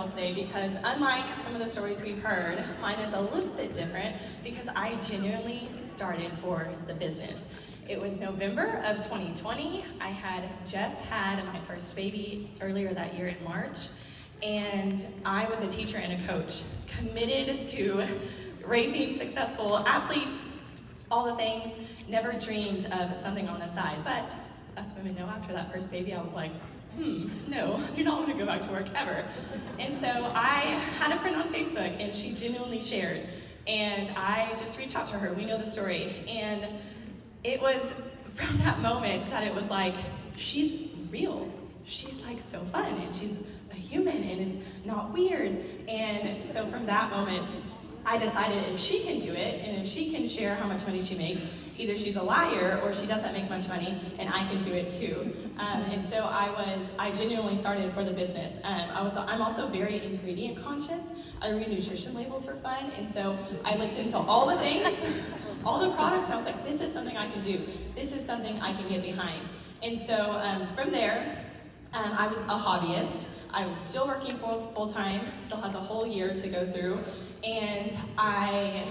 girl today because unlike some of the stories we've heard, mine is a little bit different because I genuinely started for the business. It was November of 2020. I had just had my first baby earlier that year in March, and I was a teacher and a coach, committed to raising successful athletes, all the things, never dreamed of something on the side. But us women know after that first baby, I was like, no, I do not want to go back to work ever. And so I had a friend on Facebook, and she genuinely shared, and I just reached out to her. We know the story. And it was from that moment that it was like, she's real. She's like so fun, and she's a human, and it's not weird. And so from that moment, I decided if she can do it, and if she can share how much money she makes, either she's a liar or she doesn't make much money, and I can do it too. And so I genuinely started for the business. I'm also very ingredient conscious. I read nutrition labels for fun, and so I looked into all the things, all the products, and I was like, this is something I can do. This is something I can get behind. And so from there, I was a hobbyist. I was still working full time, still had the whole year to go through, and I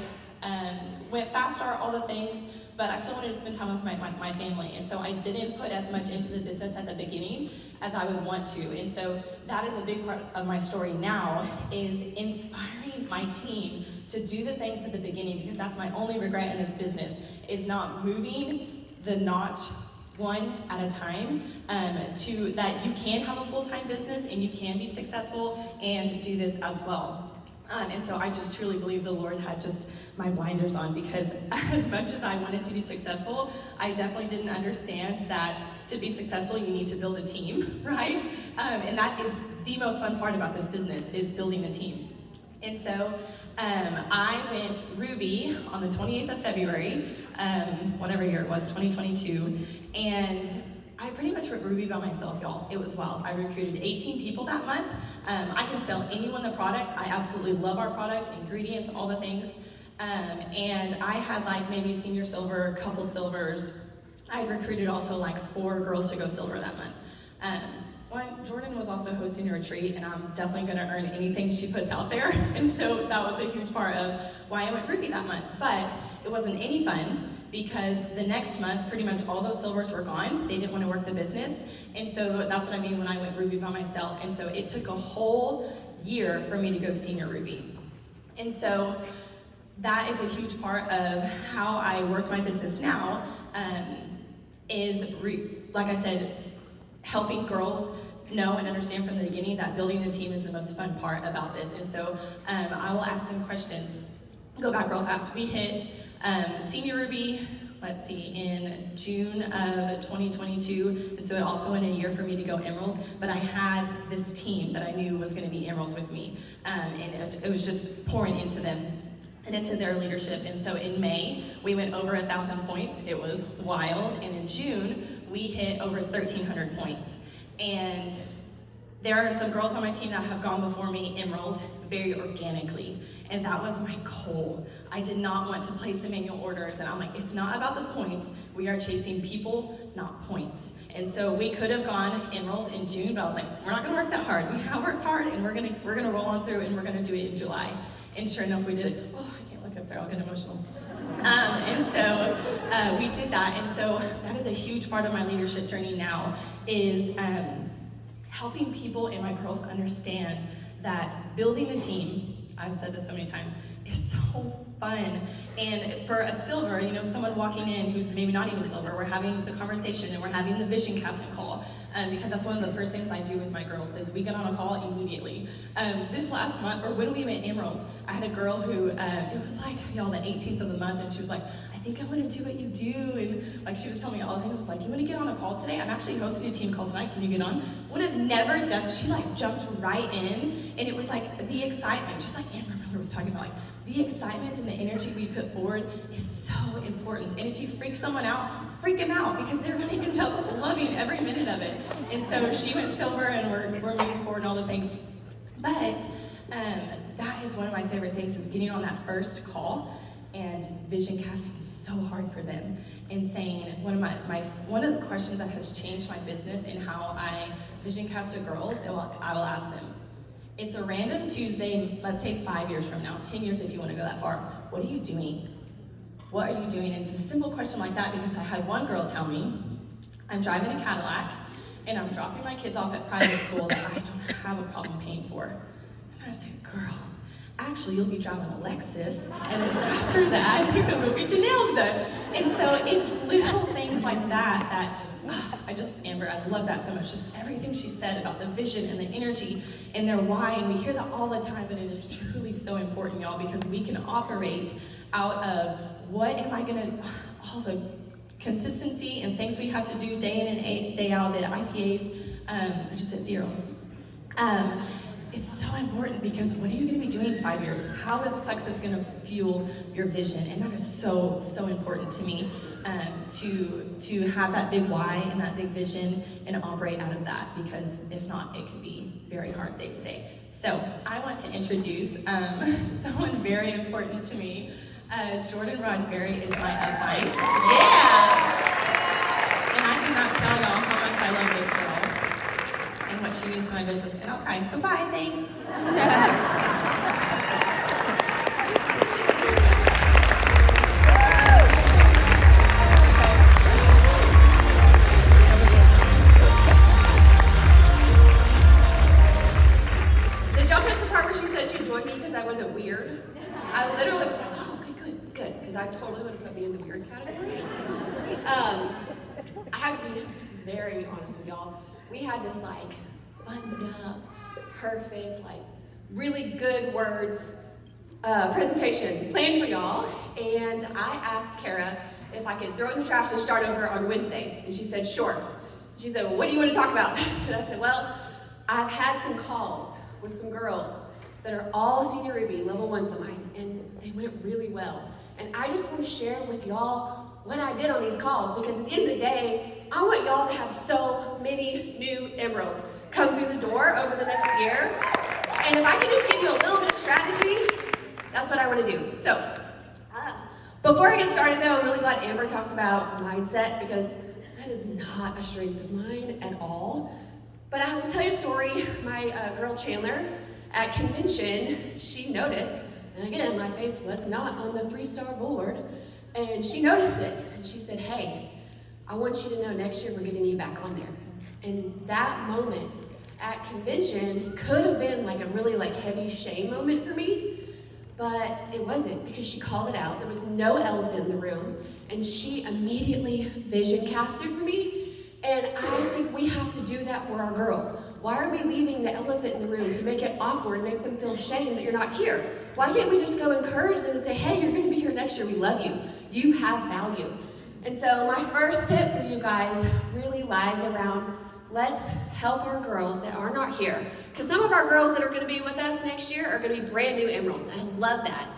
went fast start, all the things, but I still wanted to spend time with my family, and so I didn't put as much into the business at the beginning as I would want to. And so that is a big part of my story now, is inspiring my team to do the things at the beginning, because that's my only regret in this business, is not moving the notch one at a time, to that you can have a full-time business and you can be successful and do this as well. And so I just truly believe the Lord had just my blinders on, because as much as I wanted to be successful, I definitely didn't understand that to be successful, you need to build a team, right? And that is the most fun part about this business, is building a team. And so I went Ruby on the 28th of February, whatever year it was, 2022, and I pretty much went Ruby by myself, y'all. It was wild. I recruited 18 people that month. I can sell anyone the product. I absolutely love our product, ingredients, all the things. And I had like maybe senior silver, a couple silvers. I had recruited also like 4 girls to go silver that month. Jordan was also hosting a retreat, and I'm definitely going to earn anything she puts out there. And so that was a huge part of why I went Ruby that month. But it wasn't any fun, because the next month, pretty much all those silvers were gone. They didn't want to work the business. And so that's what I mean when I went Ruby by myself. And so it took a whole year for me to go senior Ruby. And so that is a huge part of how I work my business now, like I said, helping girls know and understand from the beginning that building a team is the most fun part about this. And so I will ask them questions. Go back real fast. We hit senior Ruby, let's see, in June of 2022, and so it also went a year for me to go Emerald, but I had this team that I knew was going to be Emerald with me, and it was just pouring into them and into their leadership. And so in May, we went over 1,000 points. It was wild. And in June, we hit over 1,300 points. And there are some girls on my team that have gone before me Emerald very organically, and that was my goal. I did not want to place the manual orders, and I'm like, it's not about the points. We are chasing people, not points. And so we could have gone Emerald in June, but I was like, we're not going to work that hard. We have worked hard, and we're gonna roll on through, and we're gonna do it in July. And sure enough, we did it. Oh, I can't look up there. I'll get emotional. And so we did that, and so that is a huge part of my leadership journey now, is helping people and my girls understand that building a team, I've said this so many times, is so fun. And for a silver, someone walking in who's maybe not even silver, we're having the conversation and we're having the vision casting call, because that's one of the first things I do with my girls, is we get on a call immediately. This last month, or when we went Emerald, I had a girl who, it was like, the 18th of the month, and she was like, I think I want to do what you do, and like she was telling me all the things. I was like, you want to get on a call today? I'm actually hosting a team call tonight. Can you get on? Would have never done. She like jumped right in, and it was like the excitement, just like Amber Miller was talking about, like the excitement and the energy we put forward is so important. And if you freak someone out, freak them out, because they're going to end up loving every minute of it. And so she went silver, and we're moving forward and all the things. But that is one of my favorite things, is getting on that first call and vision casting so hard for them, and saying one of the questions that has changed my business and how I vision cast to girls, I will ask them, It's a random Tuesday, let's say 5 years from now, 10 years if you want to go that far. What are you doing? What are you doing? It's a simple question like that because I had one girl tell me, I'm driving a Cadillac and I'm dropping my kids off at private school that I don't have a problem paying for. And I said, girl, actually you'll be driving a Lexus, and then after that, you're gonna go get your nails done. And so it's little things like that Amber, I love that so much. Just everything she said about the vision and the energy and their why, and we hear that all the time, but it is truly so important, y'all, because we can operate out of what am I gonna, all the consistency and things we have to do day in and day out, the IPAs, I just said 0. It's so important because what are you going to be doing in 5 years? How is Plexus going to fuel your vision? And that is so, so important to me, to have that big why and that big vision and operate out of that, because if not, it can be very hard day to day. So I want to introduce someone very important to me. Jordan Roddenberry is my upline. Yeah! And I cannot tell y'all how much I love this girl and what she means to my business. And I'll cry, so bye, thanks. Did y'all catch the part where she said she joined me because I wasn't weird? I literally was like, oh, okay, good, because I totally would have put me in the weird category. I have to be very honest with y'all. We had this like buttoned up, perfect, like really good words presentation planned for y'all, and I asked Kara if I could throw it in the trash and start over on Wednesday, and she said sure. She said, well, what do you want to talk about? And I said, well, I've had some calls with some girls that are all senior Ruby, level 1s of mine, and they went really well. And I just want to share with y'all what I did on these calls, because at the end of the day, I want y'all to have so many new emeralds come through the door over the next year. And if I can just give you a little bit of strategy, that's what I want to do. So, before I get started though, I'm really glad Amber talked about mindset, because that is not a strength of mine at all. But I have to tell you a story. My girl Chandler, at convention, she noticed, and again, my face was not on the 3-star board, and she noticed it, and she said, hey, I want you to know next year we're getting you back on there. And that moment at convention could have been like a really like heavy shame moment for me, but it wasn't, because she called it out. There was no elephant in the room, and she immediately vision casted for me. And I think we have to do that for our girls. Why are we leaving the elephant in the room to make it awkward, make them feel shame that you're not here? Why can't we just go encourage them and say, hey, you're gonna be here next year, we love you. You have value. And so my first tip for you guys really lies around, let's help our girls that are not here. Because some of our girls that are gonna be with us next year are gonna be brand new emeralds. I love that.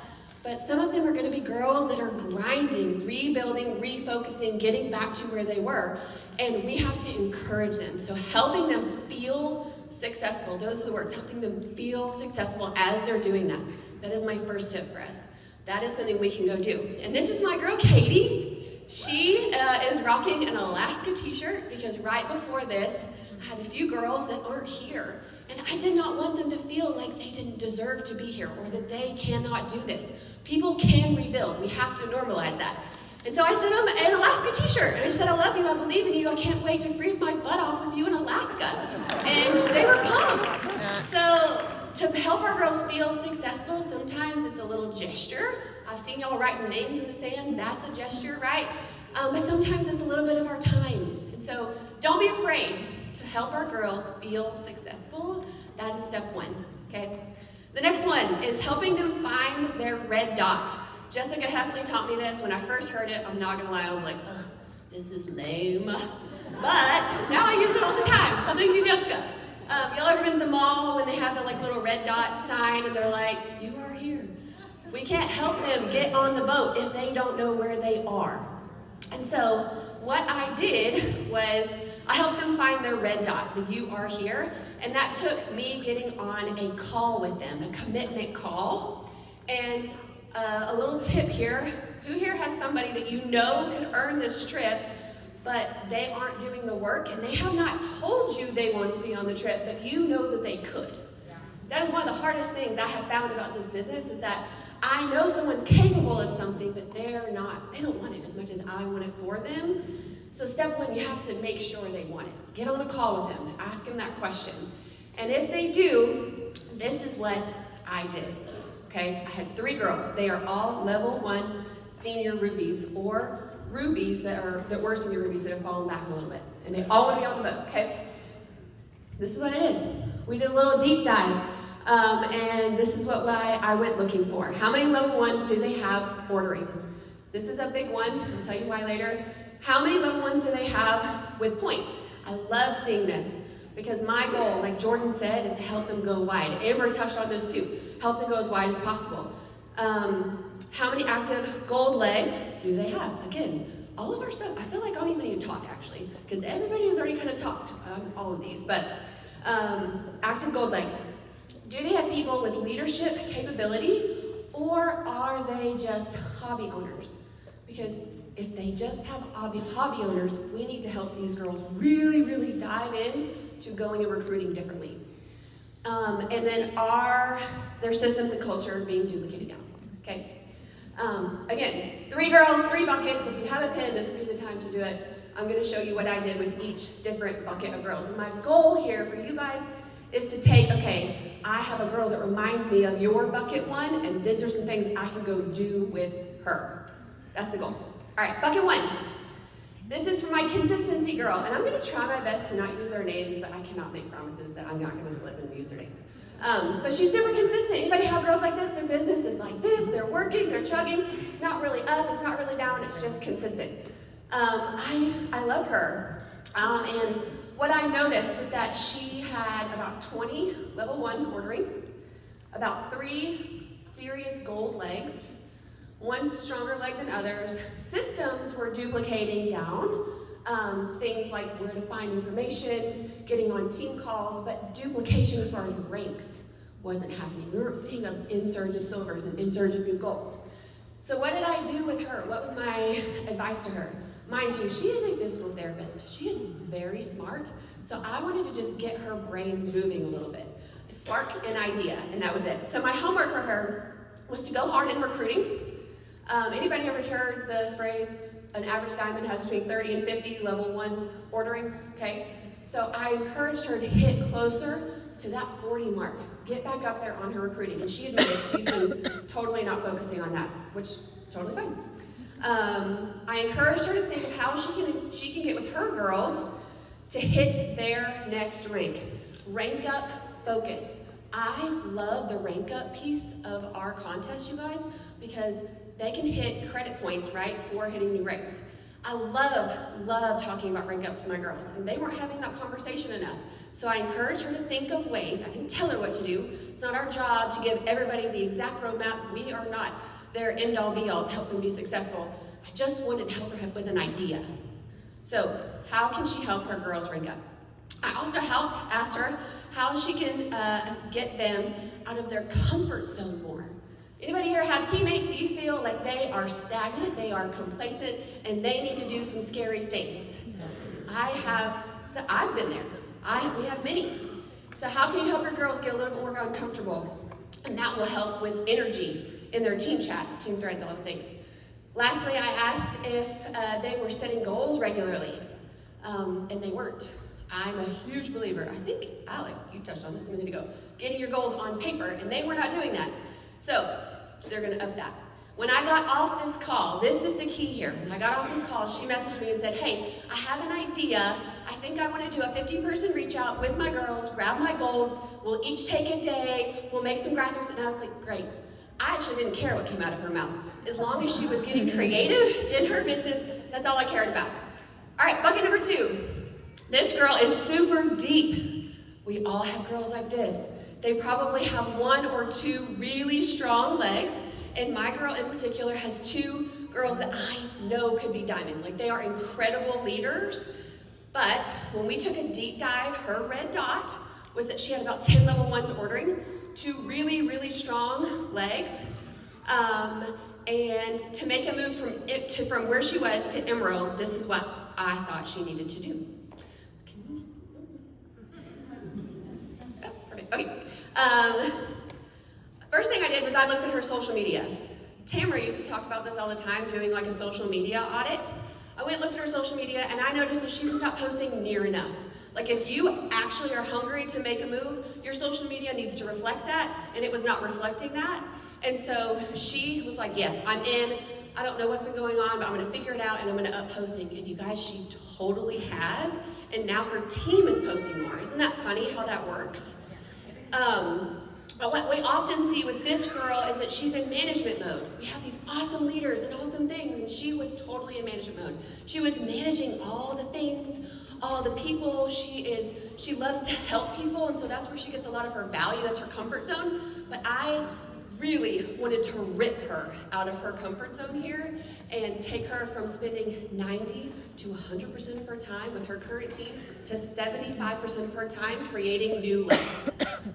But some of them are gonna be girls that are grinding, rebuilding, refocusing, getting back to where they were. And we have to encourage them. So helping them feel successful, those who are helping them feel successful as they're doing that. That is my first tip for us. That is something we can go do. And this is my girl, Katie. She is rocking an Alaska t-shirt, because right before this, I had a few girls that aren't here. And I did not want them to feel like they didn't deserve to be here, or that they cannot do this. People can rebuild. We have to normalize that. And so I sent them an Alaska t-shirt, and I said, I love you, I believe in you, I can't wait to freeze my butt off with you in Alaska. And they were pumped. So to help our girls feel successful, sometimes it's a little gesture. I've seen y'all writing names in the sand, that's a gesture, right? But sometimes it's a little bit of our time. And so don't be afraid to help our girls feel successful. That is step 1, okay? The next one is helping them find their red dot. Jessica Heffley taught me this. When I first heard it, I'm not gonna lie, I was like, ugh, this is lame. But now I use it all the time. So thank you, Jessica. Y'all ever been to the mall when they have the like little red dot sign and they're like, you are here. We can't help them get on the boat if they don't know where they are. And so what I did was I helped them find their red dot, the you are here. And that took me getting on a call with them, a commitment call. And a little tip here, who here has somebody that you know could earn this trip, but they aren't doing the work, and they have not told you they want to be on the trip, but you know that they could? That is one of the hardest things I have found about this business is that I know someone's capable of something, but they're not, they don't want it as much as I want it for them. So step one, you have to make sure they want it. Get on a call with them, ask them that question. And if they do, this is what I did, okay? I had 3 girls. They are all level 1 senior rubies, or rubies that were senior rubies that have fallen back a little bit. And they all want to be on the boat, okay? This is what I did. We did a little deep dive. And this is what I went looking for. How many level 1s do they have ordering? This is a big one. I'll tell you why later. How many level 1s do they have with points? I love seeing this because my goal, like Jordan said, is to help them go wide. Amber touched on this too. Help them go as wide as possible. How many active gold legs do they have? Again, all of our stuff, I feel like I don't even need to talk actually, because everybody has already kind of talked all of these, but active gold legs. Do they have people with leadership capability, or are they just hobby owners? Because if they just have hobby owners, we need to help these girls really, really dive in to going and recruiting differently. And then are their systems and culture being duplicated down, okay? Again, 3 girls, 3 buckets. If you have a pen, this would be the time to do it. I'm gonna show you what I did with each different bucket of girls. And my goal here for you guys is to take, okay, I have a girl that reminds me of your bucket 1, and these are some things I can go do with her. That's the goal. All right, bucket 1. This is for my consistency girl, and I'm gonna try my best to not use their names, but I cannot make promises that I'm not gonna slip and use their names. But she's super consistent. Anybody have girls like this? Their business is like this, they're working, they're chugging. It's not really up, it's not really down, it's just consistent. I love her. And what I noticed was that she had about 20 level 1s ordering, about 3 serious gold legs, 1 stronger leg than others. Systems were duplicating down, things like where to find information, getting on team calls, but duplication as far as ranks wasn't happening. We were seeing an insurge of silvers and insurge of new golds. So what did I do with her? What was my advice to her? Mind you, she is a physical therapist. She is very smart, so I wanted to just get her brain moving a little bit. Spark an idea, and that was it. So my homework for her was to go hard in recruiting. Anybody ever heard the phrase, an average diamond has between 30 and 50 level 1s ordering? Okay, so I encouraged her to hit closer to that 40 mark. Get back up there on her recruiting, and she admitted she's been totally not focusing on that, which totally fine. I encouraged her to think of how she can get with her girls to hit their next rank. Rank up, focus. I love the rank up piece of our contest, you guys, because they can hit credit points, right, for hitting new ranks. I love talking about rank ups to my girls, and they weren't having that conversation enough. So I encouraged her to think of ways. I didn't tell her what to do. It's not our job to give everybody the exact roadmap. We are not their end-all be-all to help them be successful. I just wanted to help her with an idea. So how can she help her girls rank up? I also asked her how she can get them out of their comfort zone more. Anybody here have teammates that you feel like they are stagnant, they are complacent, and they need to do some scary things? I've been there. We have many. So how can you help your girls get a little bit more uncomfortable? And that will help with energy in their team chats, team threads, all the things. Lastly, I asked if they were setting goals regularly, and they weren't. I'm a huge believer. I think, Alec, you touched on this a minute ago, getting your goals on paper, and they were not doing that. So they're gonna up that. When I got off this call, this is the key here. When I got off this call, she messaged me and said, hey, I have an idea. I think I wanna do a 15-person reach out with my girls, grab my goals, we'll each take a day, we'll make some graphics, and I was like, great. I actually didn't care what came out of her mouth. As long as she was getting creative in her business, that's all I cared about. All right, bucket number 2. This girl is super deep. We all have girls like this. They probably have 1 or 2 really strong legs, and my girl in particular has 2 girls that I know could be diamond. Like, they are incredible leaders, but when we took a deep dive, her red dot was that she had about 10 level 1s ordering, 2 really, really strong legs, and to make a move from where she was to emerald, this is what I thought she needed to do. Okay. First thing I did was I looked at her social media. Tamara used to talk about this all the time, doing like a social media audit. I went and looked at her social media and I noticed that she was not posting near enough. Like if you actually are hungry to make a move, your social media needs to reflect that, and it was not reflecting that. And so she was like, yes, I'm in. I don't know what's been going on, but I'm gonna figure it out and I'm gonna up posting. And you guys, she totally has. And now her team is posting more. Isn't that funny how that works? But what we often see with this girl is that she's in management mode. We have these awesome leaders and awesome things, and she was totally in management mode. She was managing all the things, all the people. She loves to help people, and so that's where she gets a lot of her value. That's her comfort zone. But I really wanted to rip her out of her comfort zone here and take her from spending 90 to 100% of her time with her current team to 75% of her time creating new lists,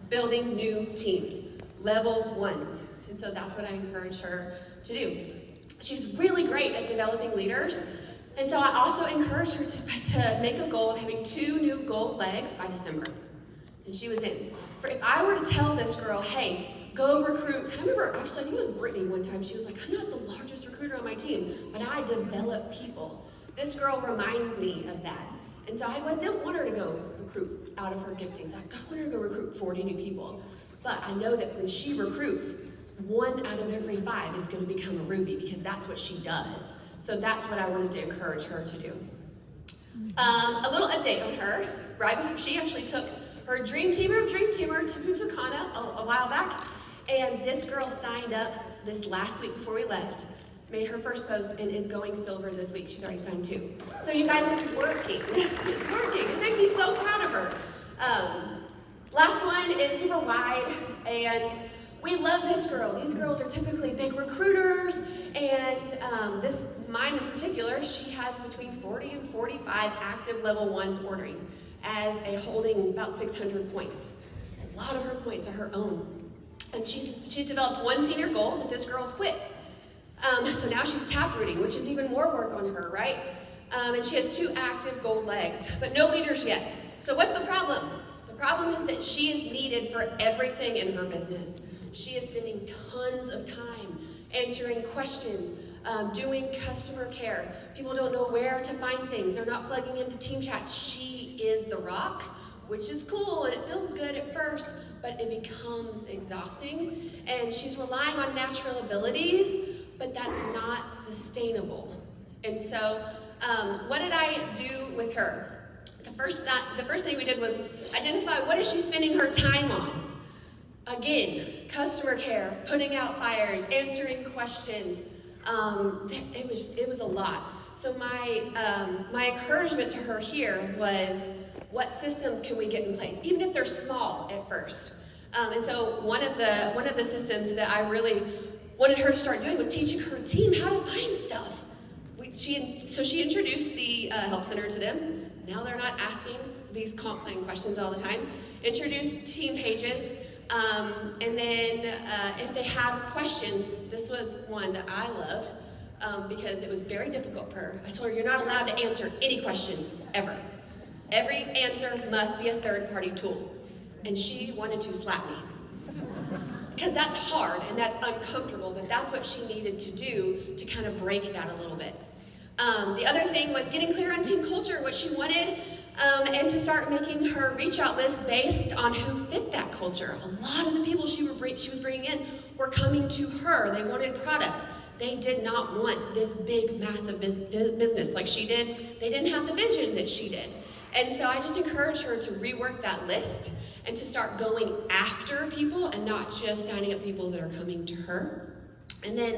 building new teams, level ones. And so that's what I encourage her to do. She's really great at developing leaders. And so I also encouraged her to make a goal of having 2 new gold legs by December. And she was in. If I were to tell this girl, hey, go recruit. I remember, actually, I think it was Brittany one time. She was like, I'm not the largest recruiter on my team, but I develop people. This girl reminds me of that. And so I didn't want her to go recruit out of her giftings. I want her to go recruit 40 new people. But I know that when she recruits, 1 out of every 5 is going to become a Ruby because that's what she does. So that's what I wanted to encourage her to do. A little update on her. Right before she actually took her Dream Teamer to Punta Cana a while back. And this girl signed up this last week before we left, made her first post, and is going silver this week. She's already signed 2. So you guys, it's working. It's working. It makes me so proud of her. Last one is super wide, and we love this girl. These girls are typically big recruiters, and mine in particular, she has between 40 and 45 active level 1s ordering, as a holding about 600 points. A lot of her points are her own. And she's developed 1 senior goal that this girl's quit. So now she's tap rooting, which is even more work on her, right? And she has 2 active gold legs, but no leaders yet. So what's the problem? The problem is that she is needed for everything in her business. She is spending tons of time answering questions, doing customer care. People don't know where to find things. They're not plugging into team chats. She is the rock, which is cool and it feels good at first, but it becomes exhausting. And she's relying on natural abilities, but that's not sustainable. And so what did I do with her? The first thing we did was identify what is she spending her time on. Again, customer care, putting out fires, answering questions. It was a lot. So my encouragement to her here was, what systems can we get in place, even if they're small at first? And so one of the systems that I really wanted her to start doing was teaching her team how to find stuff. So she introduced the help center to them. Now they're not asking these comp plan questions all the time. Introduced team pages. And then if they have questions, this was one that I loved because it was very difficult for her. I told her, you're not allowed to answer any question ever. Every answer must be a third-party tool. And she wanted to slap me. Because that's hard and that's uncomfortable, but that's what she needed to do to kind of break that a little bit. The other thing was getting clear on team culture, what she wanted, and to start making her reach out list based on who fit that culture. A lot of the people she was bringing in were coming to her. They wanted products. They did not want this big, massive business like she did. They didn't have the vision that she did. And so I just encouraged her to rework that list and to start going after people and not just signing up people that are coming to her. And then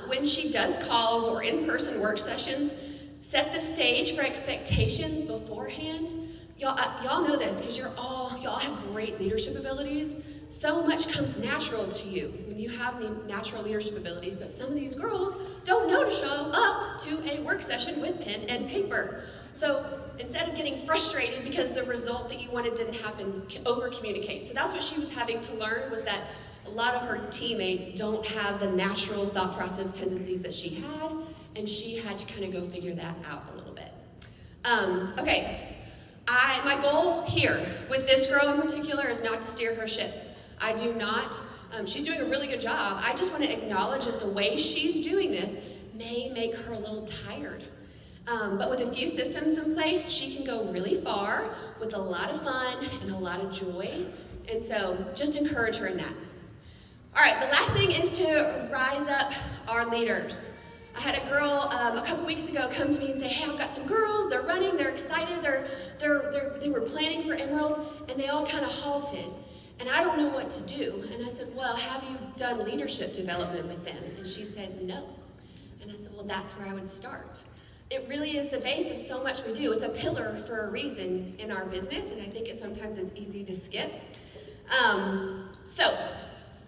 when she does calls or in-person work sessions, set the stage for expectations beforehand. Y'all know this because y'all have great leadership abilities. So much comes natural to you when you have natural leadership abilities, but some of these girls don't know to show up to a work session with pen and paper. So instead of getting frustrated because the result that you wanted didn't happen, over-communicate. So that's what she was having to learn, was that a lot of her teammates don't have the natural thought process tendencies that she had, and she had to kind of go figure that out a little bit. Okay, my goal here with this girl in particular is not to steer her ship. I do not. She's doing a really good job. I just want to acknowledge that the way she's doing this may make her a little tired. But with a few systems in place, she can go really far with a lot of fun and a lot of joy. And so just encourage her in that. All right, the last thing is to rise up our leaders. I had a girl a couple weeks ago come to me and say, hey, I've got some girls, they're running, they're excited, they were planning for Emerald, and they all kind of halted. And I don't know what to do. And I said, well, have you done leadership development with them? And she said, no. And I said, well, that's where I would start. It really is the base of so much we do. It's a pillar for a reason in our business, and I think sometimes it's easy to skip.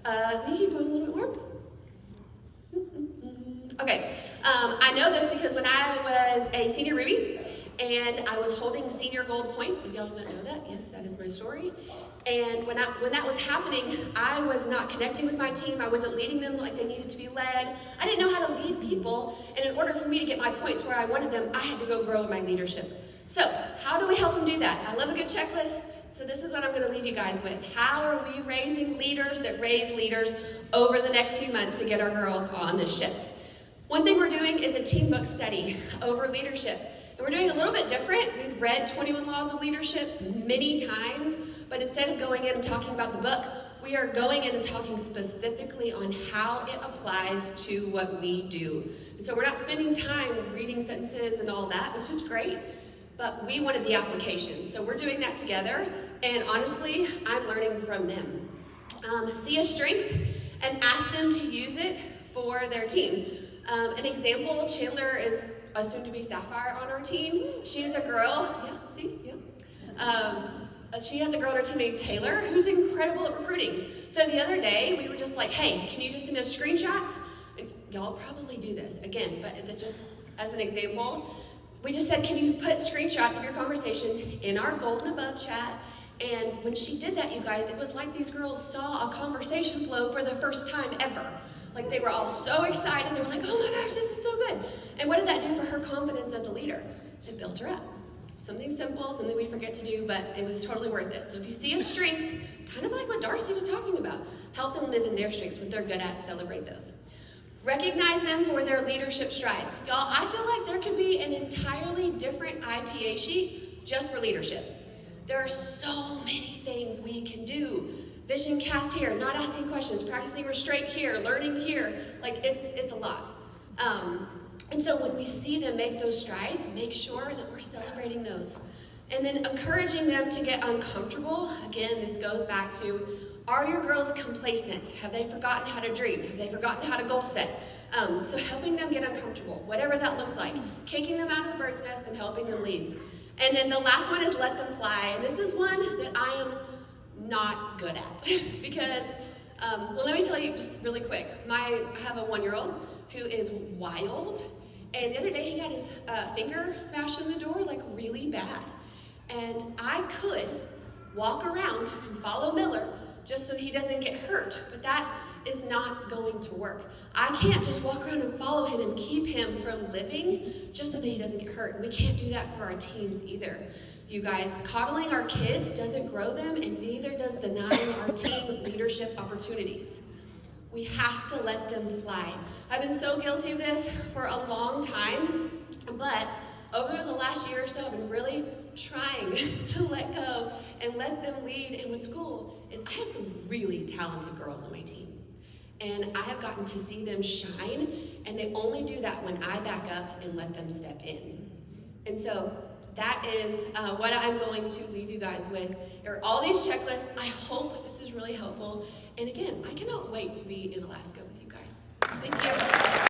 I think you go a little bit more. Okay, I know this because when I was a senior Ruby, and I was holding senior gold points, if y'all didn't know that, yes, that is my story. And when that was happening, I was not connecting with my team. I wasn't leading them like they needed to be led. I didn't know how to lead people, and in order for me to get my points where I wanted them, I had to go grow in my leadership. So, how do we help them do that? I love a good checklist, so this is what I'm going to leave you guys with. How are we raising leaders that raise leaders over the next few months to get our girls on this ship? One thing we're doing is a team book study over leadership. And we're doing a little bit different. We've read 21 Laws of Leadership many times, but instead of going in and talking about the book, we are going in and talking specifically on how it applies to what we do. And so we're not spending time reading sentences and all that, which is great, but we wanted the application. So we're doing that together, and honestly, I'm learning from them. See a strength and ask them to use it for their team. An example, Chandler is a soon-to-be Sapphire on our team. She is a girl, she has a girl on our team named Taylor, who's incredible at recruiting. So the other day, we were just like, hey, can you just send us screenshots? And y'all probably do this, again, but just as an example, we just said, can you put screenshots of your conversation in our Golden Above chat? And when she did that, you guys, it was like these girls saw a conversation flow for the first time ever. Like they were all so excited, they were like, oh my gosh, this is so good. And what did that do for her confidence as a leader? It built her up. Something simple, something we forget to do, but it was totally worth it. So if you see a strength, kind of like what Darcy was talking about, help them live in their strengths, what they're good at, celebrate those. Recognize them for their leadership strides. Y'all, I feel like there could be an entirely different IPA sheet just for leadership. There are so many things we can do. Vision cast here, not asking questions, practicing restraint here, learning here. Like it's a lot. And so when we see them make those strides, make sure that we're celebrating those. And then encouraging them to get uncomfortable. Again, this goes back to, are your girls complacent? Have they forgotten how to dream? Have they forgotten how to goal set? So helping them get uncomfortable, whatever that looks like. Kicking them out of the bird's nest and helping them lead. And then the last one is let them fly. And this is one that I am not good at because, well, let me tell you just really quick. I have a 1-year-old who is wild, and the other day he got his finger smashed in the door like really bad. And I could walk around and follow Miller just so he doesn't get hurt, but that is not going to work. I can't just walk around and follow him and keep him from living just so that he doesn't get hurt. And we can't do that for our teams either. You guys, coddling our kids doesn't grow them, and neither does denying our team leadership opportunities. We have to let them fly. I've been so guilty of this for a long time, but over the last year or so, I've been really trying to let go and let them lead. And what's cool is I have some really talented girls on my team, and I have gotten to see them shine, and they only do that when I back up and let them step in. And so that is what I'm going to leave you guys with. There are all these checklists. I hope this is really helpful. And again, I cannot wait to be in Alaska with you guys. Thank you.